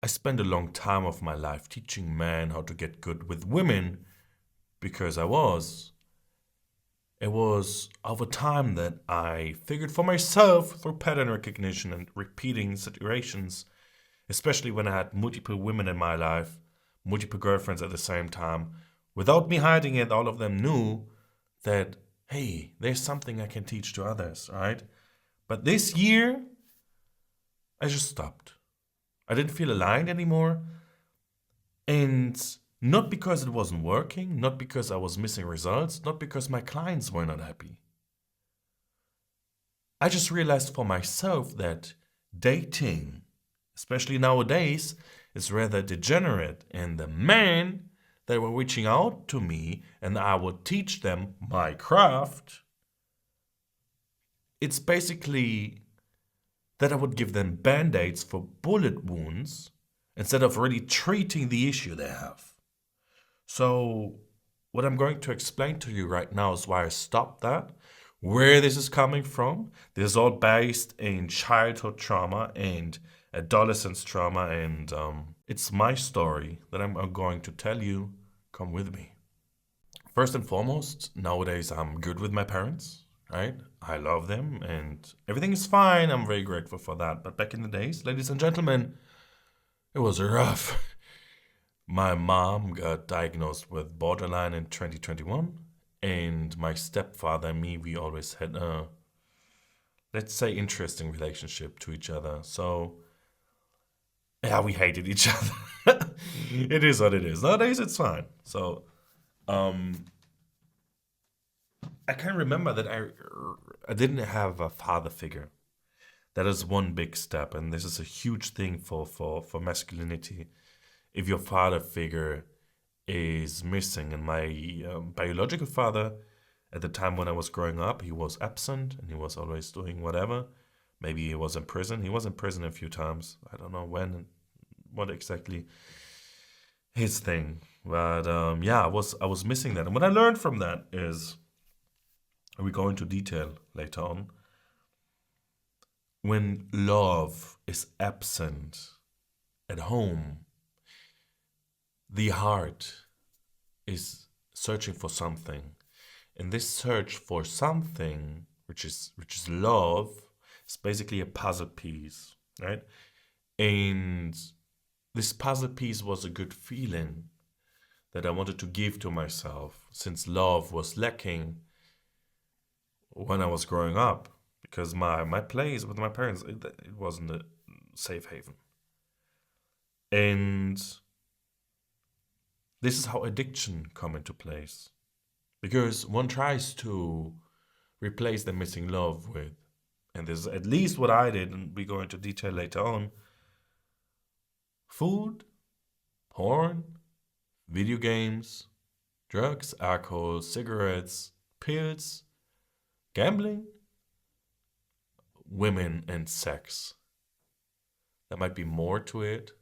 I spent a long time of my life teaching men how to get good with women because it was over time that I figured for myself through pattern recognition and repeating situations, especially when I had multiple women in my life, multiple girlfriends at the same time. Without me hiding it, all of them knew that, hey, there's something I can teach to others, right? But this year, I just stopped. I didn't feel aligned anymore. And not because it wasn't working, not because I was missing results, not because my clients were not happy. I just realized for myself that dating, especially nowadays, is rather degenerate. And the men that were reaching out to me and I would teach them my craft, it's basically that I would give them band aids for bullet wounds instead of really treating the issue they have. So, what I'm going to explain to you right now is why I stopped that, where this is coming from. This is all based in childhood trauma and adolescence trauma, and it's my story that I'm going to tell you. Come with me. First and foremost, nowadays I'm good with my parents, right? I love them and everything is fine. I'm very grateful for that. But back in the days, ladies and gentlemen, it was rough. My mom got diagnosed with borderline in 2021, and my stepfather and me, we always had a, let's say, interesting relationship to each other. So, yeah, we hated each other. It is what it is. Nowadays, it's fine. So, um, I can remember that I didn't have a father figure. That is one big step, and this is a huge thing for masculinity. If your father figure is missing, and my biological father, at the time when I was growing up, he was absent and he was always doing whatever. Maybe he was in prison. He was in prison a few times. I don't know when and what exactly his thing. But yeah, I was missing that. And what I learned from that is, and we go into detail later on, when love is absent at home, the heart is searching for something. And this search for something, which is love, is basically a puzzle piece, right? And this puzzle piece was a good feeling that I wanted to give to myself since love was lacking when I was growing up. Because my place with my parents, it wasn't a safe haven. And this is how addiction come into place. Because one tries to replace the missing love with, and this is at least what I did, and we go into detail later on, food, porn, video games, drugs, alcohol, cigarettes, pills, gambling, women, and sex. There might be more to it,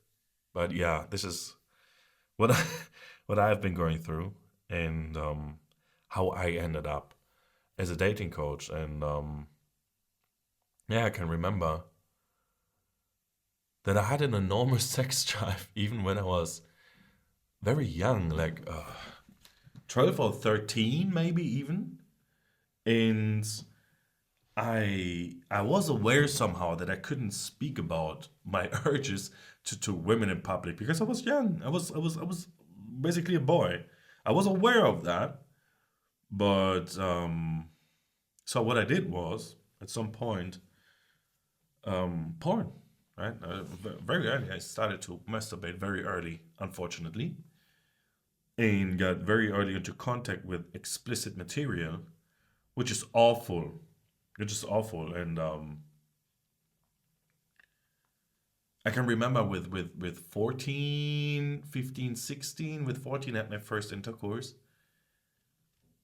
but yeah, this is what I, what I've been going through, and how I ended up as a dating coach. And yeah, I can remember that I had an enormous sex drive even when I was very young, like 12 or 13, maybe even. And I was aware somehow that I couldn't speak about my urges to women in public because I was young. I was basically a boy. I was aware of that, but so what I did was at some point porn, right? Very early, I started to masturbate very early, unfortunately, and got very early into contact with explicit material, which is awful. Which is awful, and I can remember with 14, 15, 16. With 14, I had my first intercourse,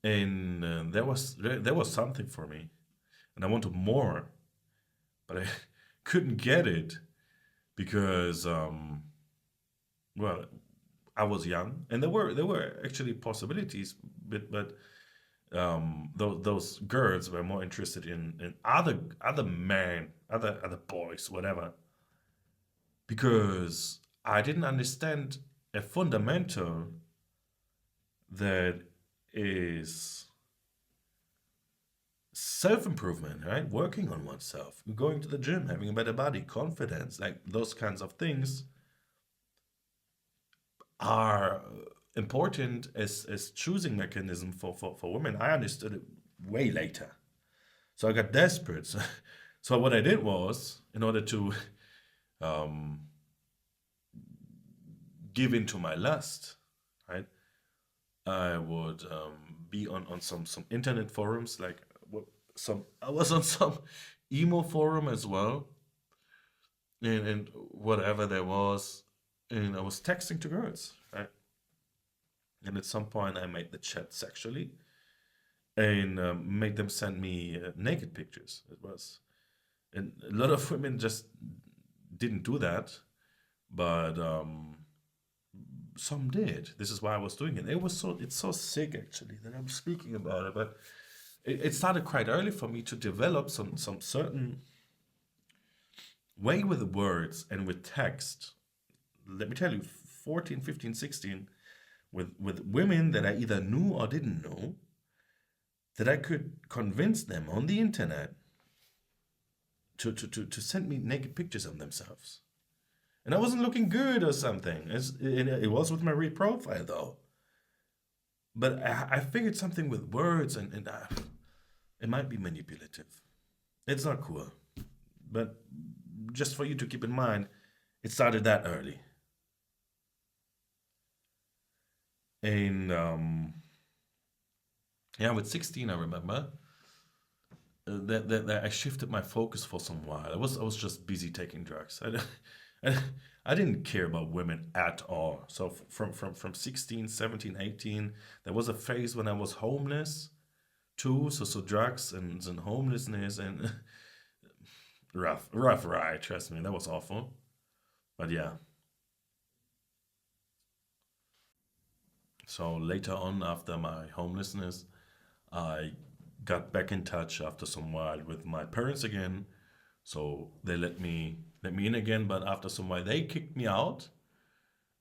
and there was something for me, and I wanted more, but I couldn't get it because well, I was young, and there were actually possibilities, but those girls were more interested in other men, other boys, whatever, because I didn't understand a fundamental that is self improvement, right? Working on oneself, going to the gym, having a better body, confidence, like those kinds of things are important as choosing mechanism for women. I understood it way later. So I got desperate. So what I did was, in order to um, give into my lust, right? I would be on some internet forums, like some I was on some emo forum as well, and whatever there was, and I was texting to girls, right? And at some point, I made the chat sexually and made them send me naked pictures. It was, and a lot of women just didn't do that, but some did. This is why I was doing it. It's so sick actually that I'm speaking about it, but it started quite early for me to develop some certain way with words and with text. Let me tell you, 14, 15, 16, with women that I either knew or didn't know, that I could convince them on the internet to send me naked pictures of themselves. And I wasn't looking good or something. It was with my real profile though. But I figured something with words, and it might be manipulative. It's not cool. But just for you to keep in mind, it started that early. And yeah, with 16, I remember that I shifted my focus for some while. I was just busy taking drugs. I, I didn't care about women at all. So from 16, 17, 18, there was a phase when I was homeless too. So drugs and homelessness and rough ride. Trust me, that was awful. But yeah. So later on, after my homelessness, I got back in touch after some while with my parents again. So they let me in again, but after some while they kicked me out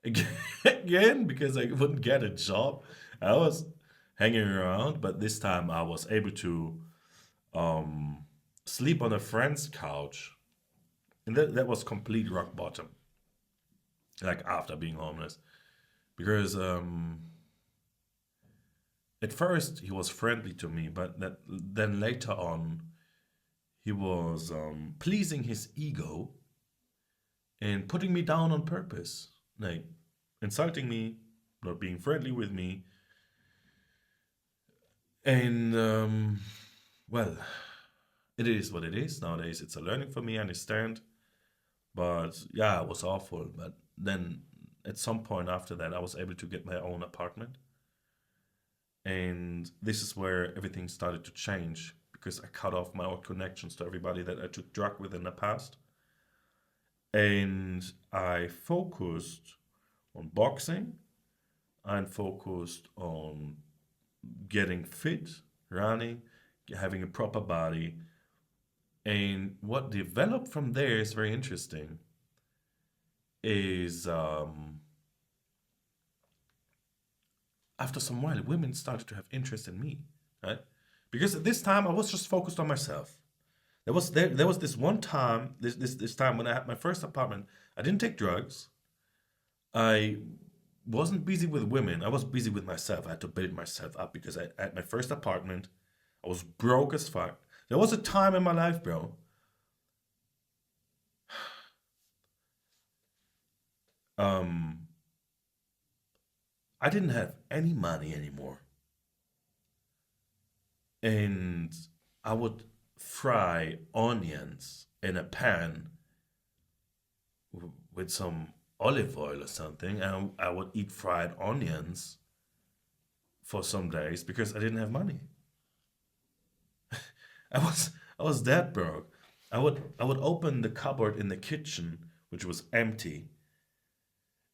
again, again because I wouldn't get a job. I was hanging around, but this time I was able to um, sleep on a friend's couch, and that was complete rock bottom. Like after being homeless, because at first he was friendly to me, but then later on he was pleasing his ego and putting me down on purpose, like insulting me, not being friendly with me, and well, it is what it is nowadays. It's a learning for me, I understand, but yeah, it was awful. But then at some point after that, I was able to get my own apartment, and this is where everything started to change because I cut off my old connections to everybody that I took drug with in the past, and I focused on boxing. I'm focused on getting fit, running, having a proper body. And what developed from there is very interesting. Is after some while, women started to have interest in me, right? Because at this time, I was just focused on myself. There was this one time, this time when I had my first apartment. I didn't take drugs. I wasn't busy with women. I was busy with myself. I had to build myself up because I at my first apartment, I was broke as fuck. There was a time in my life, bro. Um, I didn't have any money anymore, and I would fry onions in a pan with some olive oil or something, and I would eat fried onions for some days because I didn't have money. I was that broke. I would open the cupboard in the kitchen, which was empty,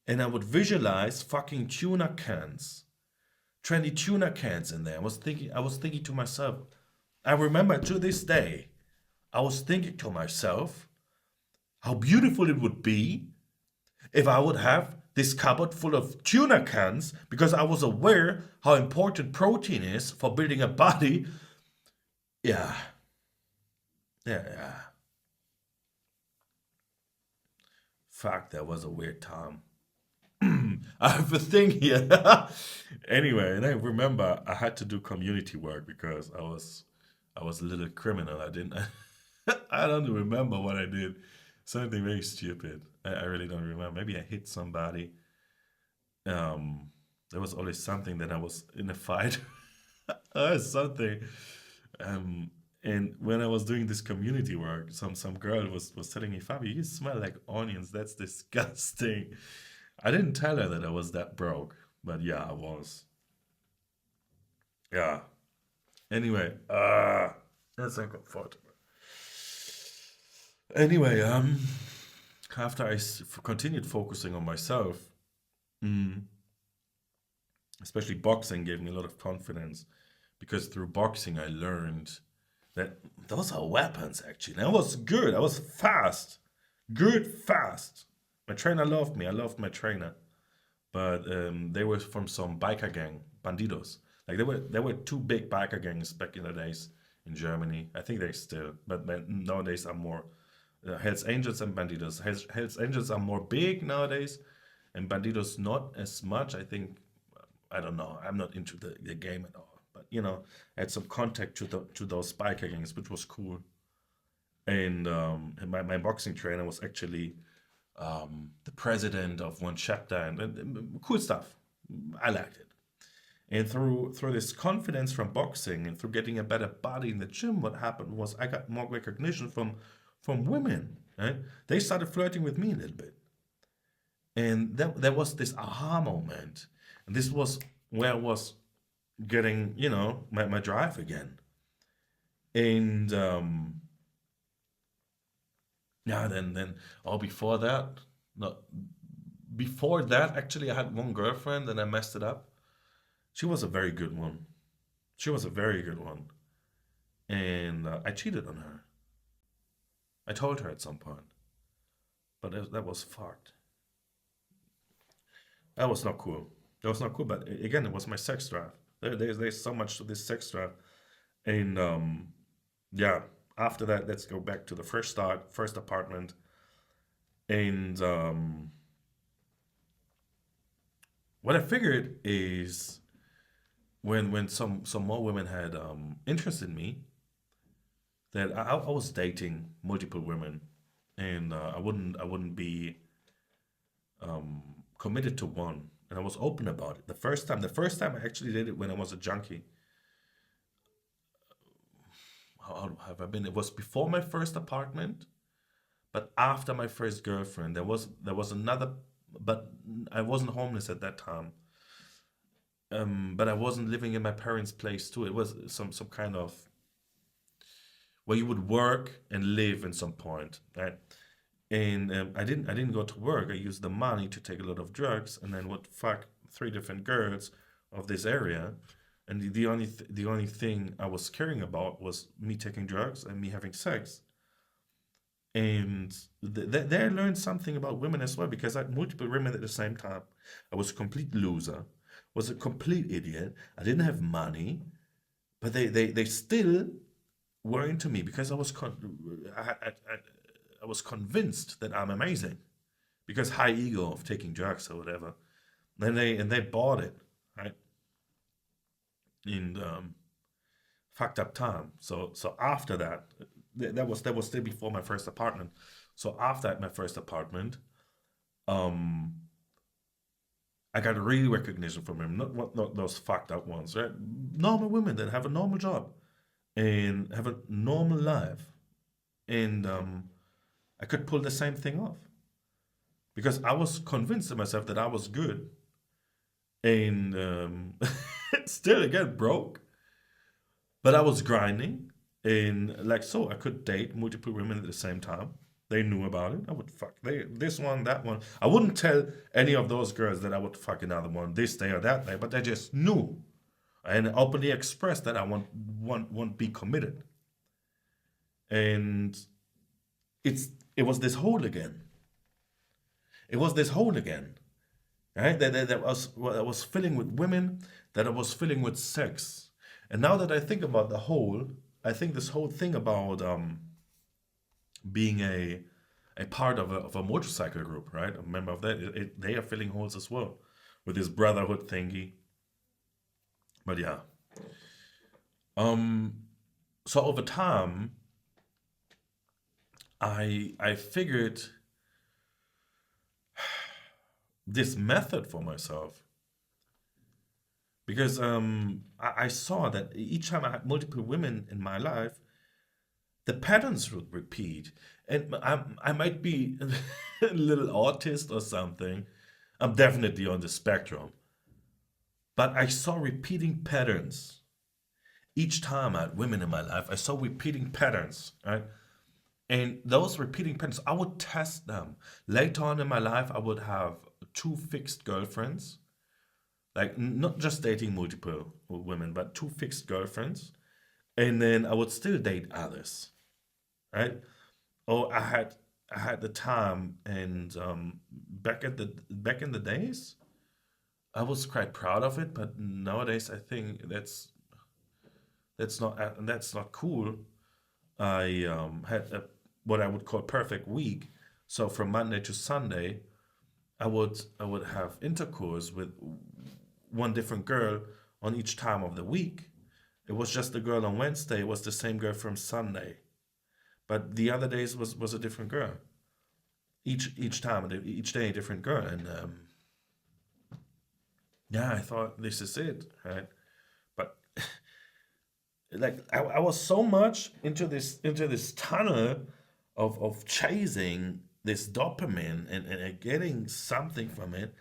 and I would visualize fucking tuna cans, 20 tuna cans in there. I was thinking to myself, I remember to this day, I was thinking to myself how beautiful it would be if I would have this cupboard full of tuna cans because I was aware how important protein is for building a body. Yeah, yeah. Fuck, that was a weird time. I have a thing here. Anyway, and I remember I had to do community work because I was a little criminal. I didn't I don't remember what I did. Something very stupid. I really don't remember. Maybe I hit somebody. Um, there was always something that I was in a fight. Something. Um, and when I was doing this community work, some girl was telling me, Fabio, you smell like onions. That's disgusting. I didn't tell her that I was that broke, but yeah, I was. Yeah. Anyway, that's uncomfortable. Anyway, after continued focusing on myself, mm, especially boxing gave me a lot of confidence because through boxing I learned that those are weapons actually. And I was good. I was fast, good, fast. My trainer loved me. I loved my trainer, but they were from some biker gang, bandidos. Like there were two big biker gangs back in the days in Germany. I think they still, but nowadays are more Hells Angels and Bandidos. Hells Angels are more big nowadays, and Bandidos not as much. I think I don't know. I'm not into the game at all. But I had some contact to those biker gangs, which was cool. And my boxing trainer was actually the president of one chapter, and cool stuff. I liked it. And through this confidence from boxing and through getting a better body in the gym, what happened was I got more recognition from women. Right? They started flirting with me a little bit, and there was this aha moment, and this was where I was getting my drive again. And yeah, then oh, no, before that actually I had one girlfriend and I messed it up. She was a very good one. She was a very good one, and I cheated on her. I told her at some point, but that was fucked. That was not cool. That was not cool. But again, it was my sex drive. There's so much to this sex drive, and yeah. After that, let's go back to the first start, first apartment, and what I figured is when some more women had interest in me, that I was dating multiple women, and I wouldn't be committed to one, and I was open about it. The first time I actually did it when I was a junkie. How have I been? It was before my first apartment, but after my first girlfriend. There was another, but I wasn't homeless at that time. But I wasn't living in my parents' place too. It was some kind of where you would work and live in some point, right? And I didn't go to work. I used the money to take a lot of drugs, and then would fuck three different girls of this area. And the only thing I was caring about was me taking drugs and me having sex. And there I learned something about women as well because I had multiple women at the same time. I was a complete loser, was a complete idiot. I didn't have money, but they still were into me because I was convinced that I'm amazing because high ego of taking drugs or whatever. And they bought it, right? In fucked up time. So after that, that was still before my first apartment. So after my first apartment, um, I got real recognition from him. Not those fucked up ones, right? Normal women that have a normal job and have a normal life, and I could pull the same thing off because I was convinced of myself that I was good, and still again broke, but I was grinding, and like so I could date multiple women at the same time. They knew about it. I would fuck this one, that one. I wouldn't tell any of those girls that I would fuck another one this day or that day, but they just knew and openly expressed that I won't be committed. And it was this hole again. It was this hole again, right? That was filling with women, that I was filling with sex. And now that I think about the whole, I think this whole thing about being a part of a motorcycle group, right? A member of that, they are filling holes as well with this brotherhood thingy. But yeah, um, so over time, I figured this method for myself because I saw that each time I had multiple women in my life, the patterns would repeat. And I might be a little autist or something. I'm definitely on the spectrum. But I saw repeating patterns. Each time I had women in my life, I saw repeating patterns, right? And those repeating patterns, I would test them. Later on in my life, I would have two fixed girlfriends, like not just dating multiple women, but two fixed girlfriends. And then I would still date others, right? Oh, I had the time, and back in the days, I was quite proud of it. But nowadays, I think that's not cool. I had what I would call perfect week. So from Monday to Sunday, I would have intercourse with one different girl on each time of the week. It was just the girl on Wednesday. It was the same girl from Sunday, but the other days was a different girl. Each time, each day, a different girl, and yeah, I thought this is it, right? But like I was so much into this tunnel of chasing this dopamine and getting something from it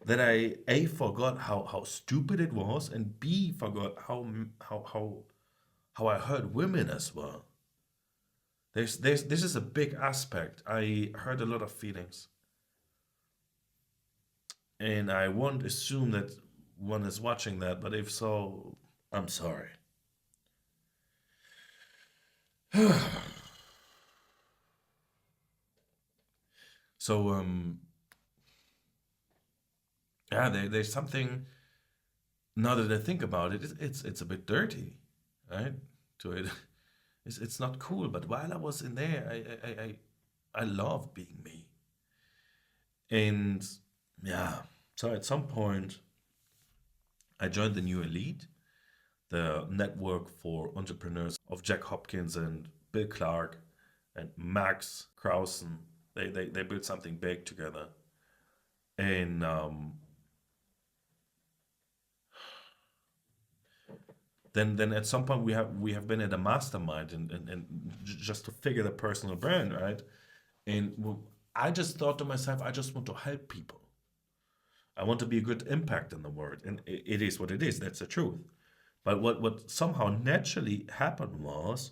that I A forgot how stupid it was, and B forgot how I hurt women as well. This is a big aspect. I hurt a lot of feelings, and I won't assume that one is watching that, but if so, I'm sorry. So yeah, there's something, now that I think about it, it's a bit dirty, right? To it, it's not cool. But while I was in there, I love being me, and yeah. So at some point, I joined the New Elite, the network for entrepreneurs of Jack Hopkins and Bill Clark and Max Krausen. They built something big together, and then at some point we have been at a mastermind, and just to figure the personal brand, right? And I just thought to myself, I just want to help people. I want to be a good impact in the world, and it is what it is. That's the truth. But what somehow naturally happened was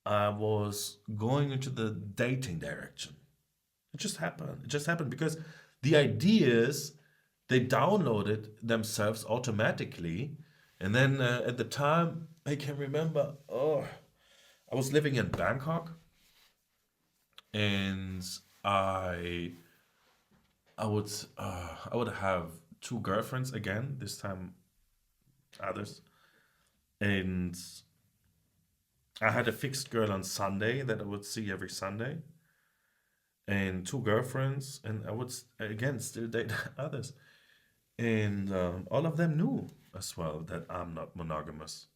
I was going into the dating direction. It just happened. It just happened because the ideas, they downloaded themselves automatically. And then at the time, I can remember, oh, I was living in Bangkok, and I I would have two girlfriends again, this time others. And I had a fixed girl on Sunday that I would see every Sunday, and two girlfriends, and I would again still date others. And all of them knew as well that I'm not monogamous.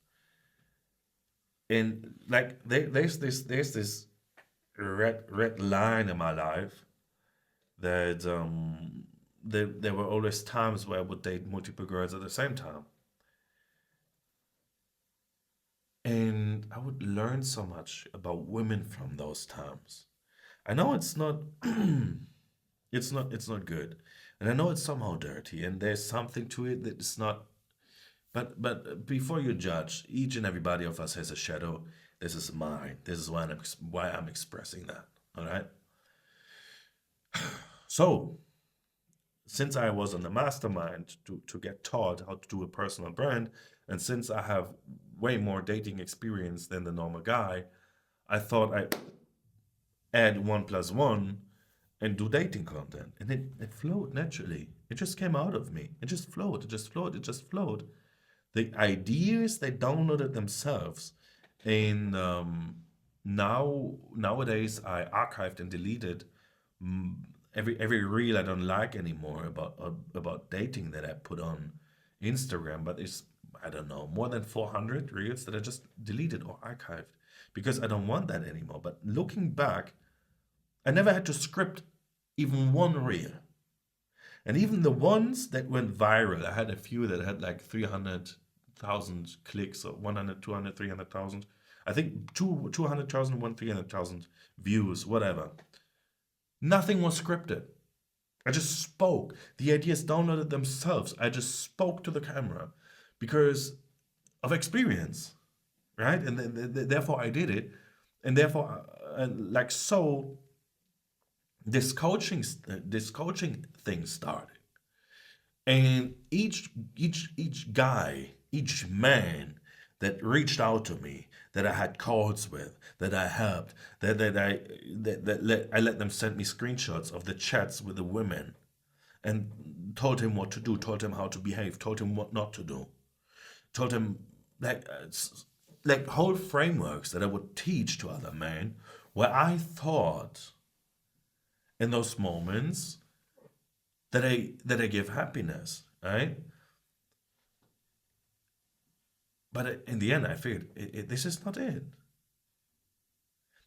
And like there's this red line in my life that there were always times where I would date multiple girls at the same time, and I would learn so much about women from those times. I know it's not it's not good, and I know it's somehow dirty, and there's something to it that is not. But before you judge, each and everybody of us has a shadow. This is mine. This is why I'm expressing that. All right. So since I was on the mastermind to get taught how to do a personal brand, and since I have way more dating experience than the normal guy, I thought I'd add one plus one and do dating content. And it flowed naturally. It just came out of me. It just flowed. It just flowed. It just flowed. The ideas they downloaded themselves. And nowadays I archived and deleted mm, every reel I don't like anymore about dating that I put on Instagram. But it's, I don't know, more than 400 reels that I just deleted or archived because I don't want that anymore. But looking back, I never had to script even one reel. And even the ones that went viral, I had a few that had like 300,000 clicks or 100, 200, 300,000. I think 200,000, 300,000 views, whatever. Nothing was scripted. I just spoke. The ideas downloaded themselves. I just spoke to the camera because of experience, right? And therefore I did it. And therefore, like so, this coaching thing started. And each guy, each man that reached out to me, that I had calls with, that I helped, I let them send me screenshots of the chats with the women and told him what to do, told him how to behave, told him what not to do, told him like like whole frameworks that I would teach to other men, where I thought in those moments that I give happiness, right? But in the end, I figured this is not it.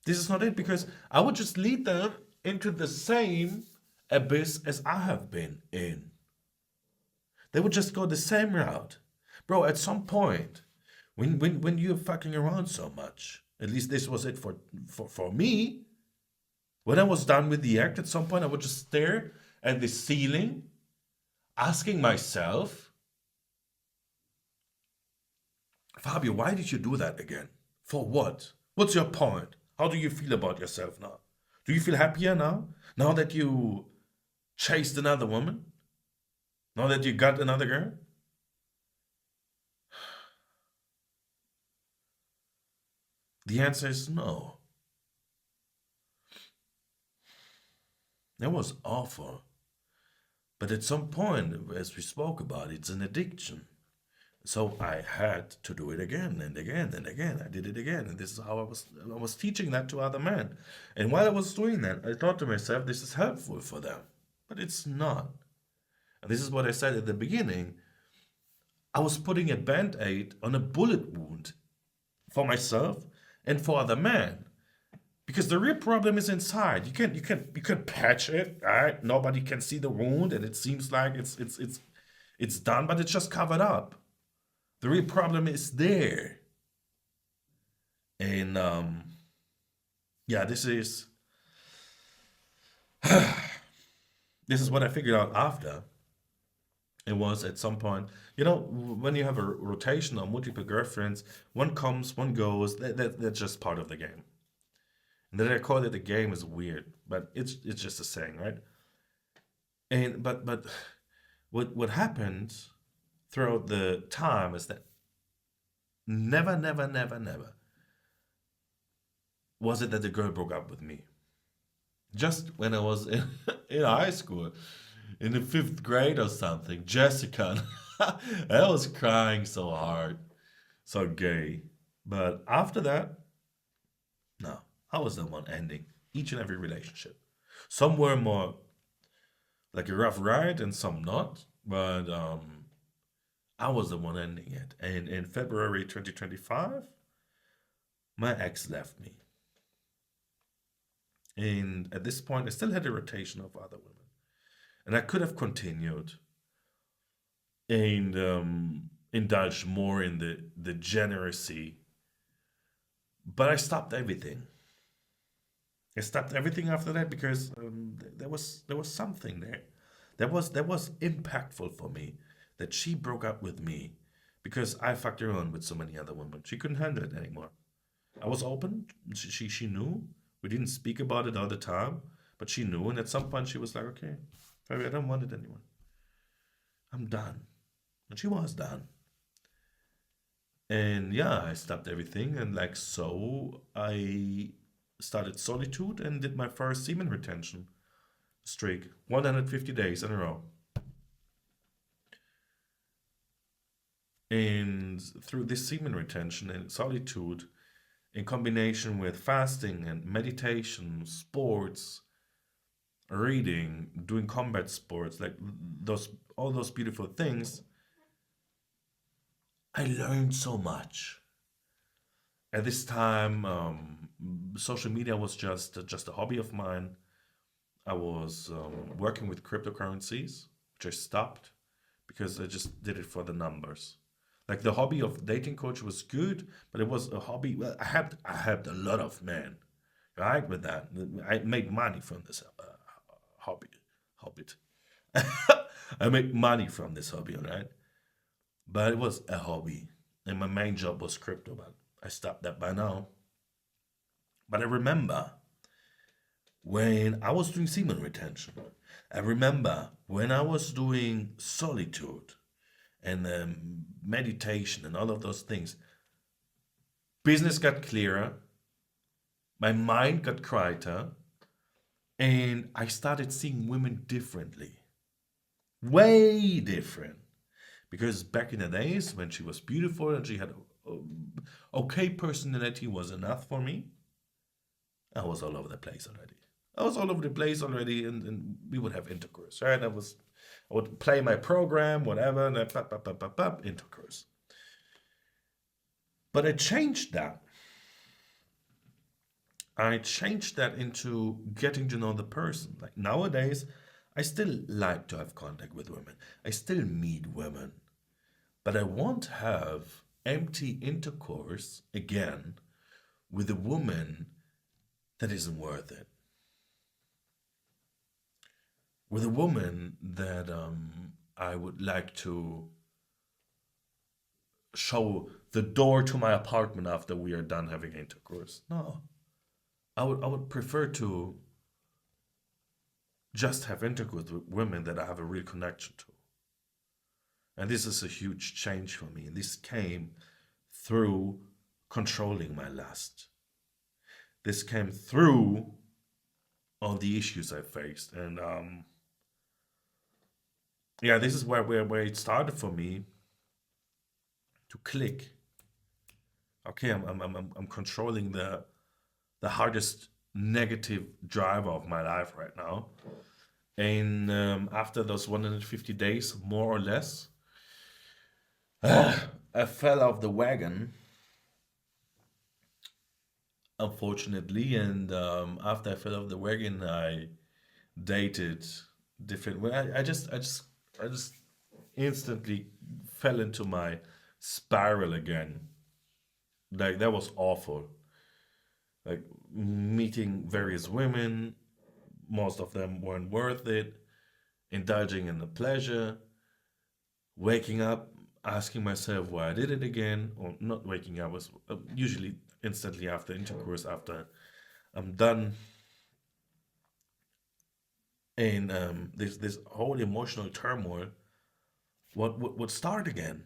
This is not it because I would just lead them into the same abyss as I have been in. They would just go the same route. Bro, at some point, when you're fucking around so much, at least this was it for me, when I was done with the act, at some point I would just stare at the ceiling, asking myself, Fabio, why did you do that again? For what? What's your point? How do you feel about yourself now? Do you feel happier now? Now that you chased another woman? Now that you got another girl? The answer is no. That was awful. But at some point, as we spoke about, it's an addiction. So I had to do it again and again and again. I did it again, and this is how I was teaching that to other men. And while I was doing that, I thought to myself, this is helpful for them, but it's not. And this is what I said at the beginning. I was putting a band-aid on a bullet wound for myself and for other men. Because the real problem is inside. You can patch it, right? Nobody can see the wound, and it seems like it's done, but it's just covered up. The real problem is there. And yeah, this is what I figured out after. It was at some point, when you have a rotation of multiple girlfriends, one comes, one goes. That's just part of the game. And then I call it a game is weird, but it's just a saying, right? And but what happened throughout the time is that never, never, never, never was it that the girl broke up with me. Just when I was in, in high school, in the fifth grade or something, Jessica, I was crying so hard, so gay. But after that, no, I was the one ending each and every relationship. Some were more like a rough ride and some not, but I was the one ending it. And in February 2025, my ex left me. And at this point, I still had a rotation of other women. And I could have continued and indulged more in the degeneracy, but I stopped everything. I stopped everything after that because there was something there. That was impactful for me that she broke up with me because I fucked around with so many other women. She couldn't handle it anymore. I was open. She knew. We didn't speak about it all the time, but she knew. And at some point, she was like, "Okay, Fabi, I don't want it anymore. I'm done." And she was done. And yeah, I stopped everything, and like so, I started solitude and did my first semen retention. streak, 150 days in a row. And through this semen retention and solitude, in combination with fasting and meditation, sports, reading, doing combat sports, like those all those beautiful things, I learned so much. At this time, social media was just a hobby of mine. I was working with cryptocurrencies, which I stopped because I just did it for the numbers. Like the hobby of dating coach was good, but it was a hobby. Well, I had a lot of men, right? With that, I make money from this hobby. Hobbit. I make money from this hobby, right? But it was a hobby, and my main job was crypto. But I stopped that by now. But I remember when I was doing semen retention. I remember when I was doing solitude and meditation and all of those things. Business got clearer, my mind got quieter, and I started seeing women differently. Way different. Because back in the days when she was beautiful and she had okay personality was enough for me, I was all over the place already. I was all over the place already, and we would have intercourse, right? I would play my program, whatever, and then intercourse. But I changed that. I changed that into getting to know the person. Like nowadays, I still like to have contact with women. I still meet women, but I won't have empty intercourse again with a woman that isn't worth it. With a woman that I would like to show the door to my apartment after we are done having intercourse. No, I would prefer to just have intercourse with women that I have a real connection to. And this is a huge change for me. And this came through controlling my lust. This came through all the issues I faced. And yeah, this is where it started for me to click. Okay, I'm controlling the hardest negative driver of my life right now. And after those 150 days, more or less, I fell off the wagon, unfortunately. And after I fell off the wagon, I dated different. Well, I just instantly fell into my spiral again. Like that was awful. Like meeting various women, most of them weren't worth it. Indulging in the pleasure, waking up, asking myself why I did it again, or not waking up was usually instantly after intercourse, after I'm done, and this whole emotional turmoil would start again,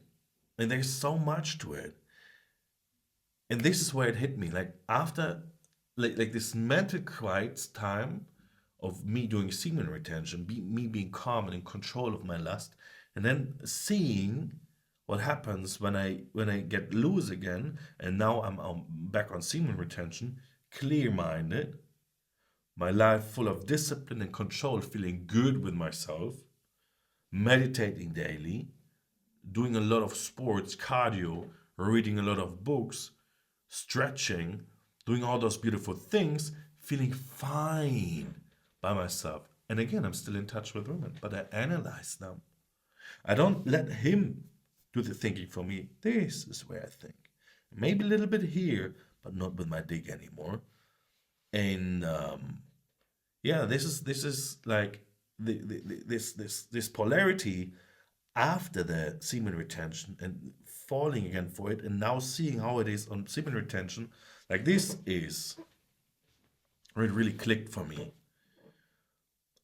and there's so much to it, and this is where it hit me. Like after, like this mental quiet time of me doing semen retention, me being calm and in control of my lust, and then seeing what happens when I get loose again, and now I'm back on semen retention, clear-minded, my life full of discipline and control, feeling good with myself, meditating daily, doing a lot of sports, cardio, reading a lot of books, stretching, doing all those beautiful things, feeling fine by myself. And again, I'm still in touch with women, but I analyze them. I don't let him do the thinking for me. This is where I think. Maybe a little bit here, but not with my dick anymore. And yeah, this is like this polarity after the semen retention and falling again for it, and now seeing how it is on semen retention. Like this is where it really clicked for me.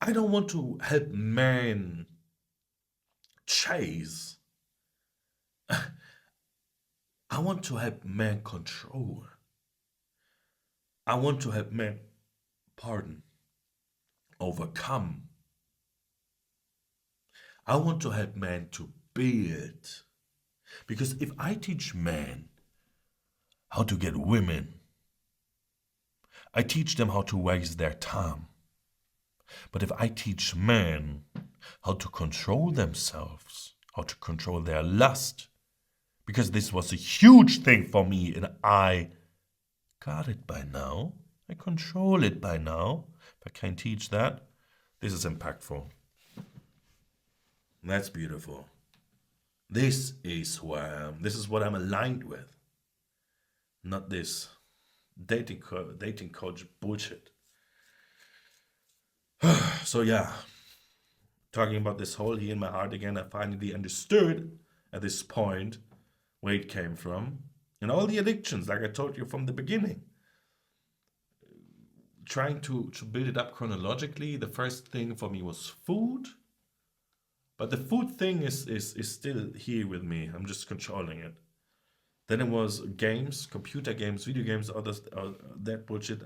I don't want to help men chase. I want to help men control. I want to help men pardon overcome. I want to help men to build. Because if I teach men how to get women, I teach them how to waste their time. But if I teach men how to control themselves, how to control their lust, because this was a huge thing for me and I got it by now, I control it by now. If I can teach that, this is impactful. That's beautiful. This is who I am. This is what I'm aligned with. Not this dating coach bullshit. So yeah, talking about this hole here in my heart again, I finally understood at this point where it came from. And all the addictions, like I told you from the beginning. Trying to build it up chronologically, the first thing for me was food. But the food thing is still here with me. I'm just controlling it. Then it was games, computer games, video games, others, that bullshit.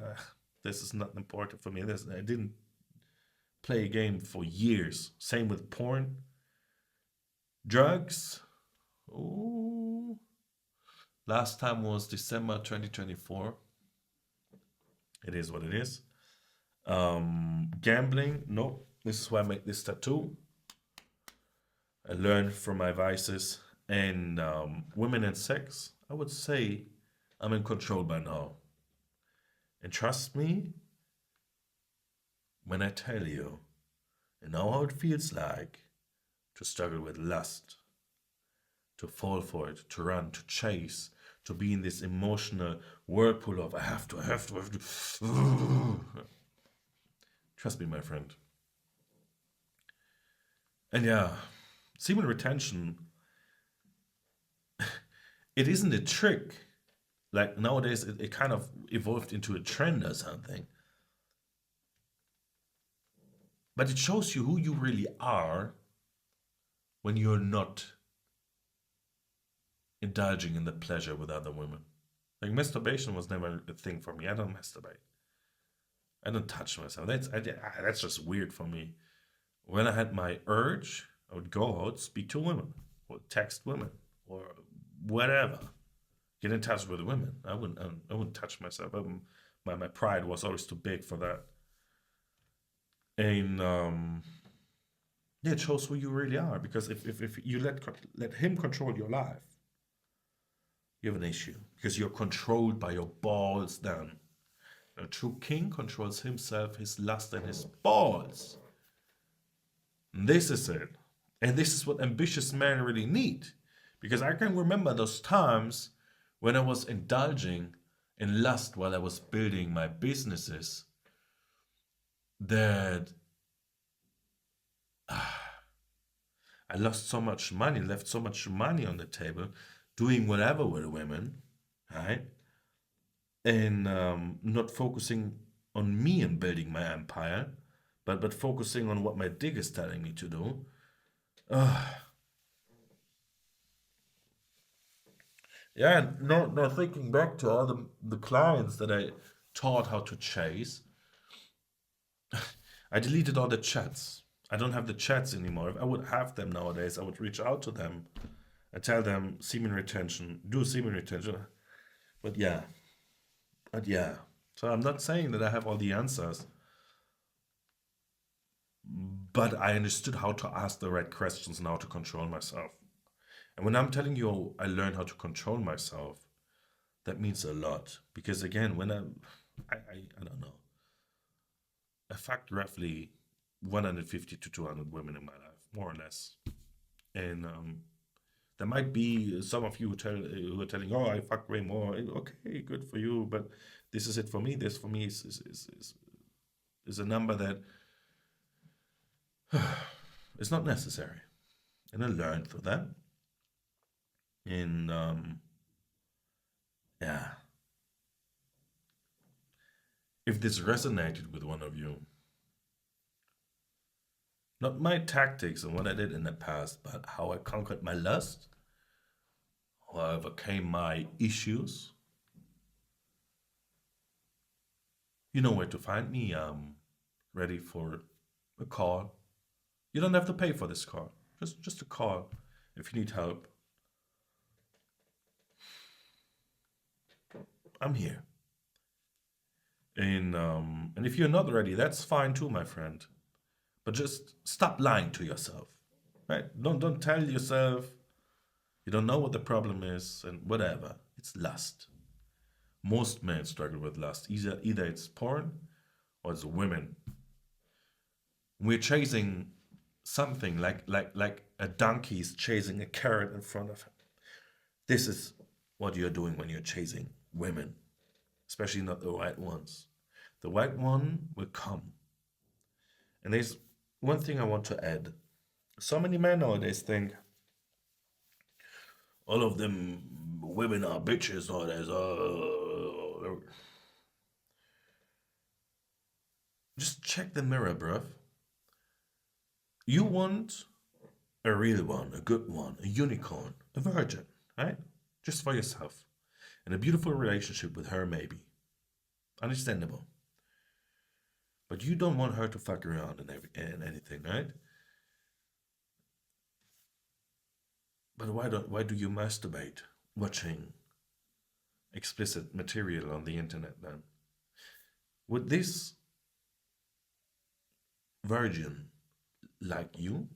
This is not important for me. I didn't play a game for years. Same with porn. Drugs. Ooh. Last time was December 2024. It is what it is. Gambling. No. This is why I made this tattoo. I learned from my vices. And women and sex, I would say I'm in control by now. And trust me when I tell you, I know how it feels like to struggle with lust, to fall for it, to run, to chase, to be in this emotional whirlpool of I have to. Trust me, my friend. And yeah, semen retention, it isn't a trick. Like nowadays, it kind of evolved into a trend or something. But it shows you who you really are when you're not indulging in the pleasure with other women. Like masturbation was never a thing for me. I don't masturbate. I don't touch myself. That's just weird for me. When I had my urge, I would go out, speak to women, or text women, or whatever. Get in touch with women. I wouldn't touch myself. My pride was always too big for that. And yeah, it shows who you really are. Because if you let him control your life, you have an issue. Because you're controlled by your balls then. A true king controls himself, his lust, and his balls. And this is it. And this is what ambitious men really need. Because I can remember those times when I was indulging in lust while I was building my businesses that I lost so much money, left so much money on the table, doing whatever with women, right? And not focusing on me and building my empire, but focusing on what my dick is telling me to do. Yeah, no, thinking back to all the clients that I taught how to chase, I deleted all the chats. I don't have the chats anymore. If I would have them nowadays, I would reach out to them and tell them semen retention, do semen retention. But yeah, but yeah. So I'm not saying that I have all the answers, but I understood how to ask the right questions and how to control myself. And when I'm telling you I learned how to control myself, that means a lot. Because again, when I don't know, I fucked roughly 150 to 200 women in my life, more or less. And there might be some of you who are telling, oh, I fuck way more. Okay, good for you. But this is it for me. This for me is a number that is not necessary. And I learned through that. And yeah, if this resonated with one of you, not my tactics and what I did in the past, but how I conquered my lust, how I overcame my issues, you know where to find me. I'm ready for a call. You don't have to pay for this call. Just a call if you need help. I'm here. And if you're not ready, that's fine too, my friend. But just stop lying to yourself, right? Don't tell yourself you don't know what the problem is and whatever. It's lust. Most men struggle with lust. Either it's porn or it's women. We're chasing something like a donkey is chasing a carrot in front of him. This is what you're doing when you're chasing women, especially not the right ones. The right one will come. And there's one thing I want to add. So many men nowadays think all of them women are bitches nowadays. Just check the mirror, bruv. You want a real one, a good one, a unicorn, a virgin, right? Just for yourself. And a beautiful relationship with her, maybe. Understandable. But you don't want her to fuck around and anything, right? But why do you masturbate watching explicit material on the internet then? Would this virgin like you?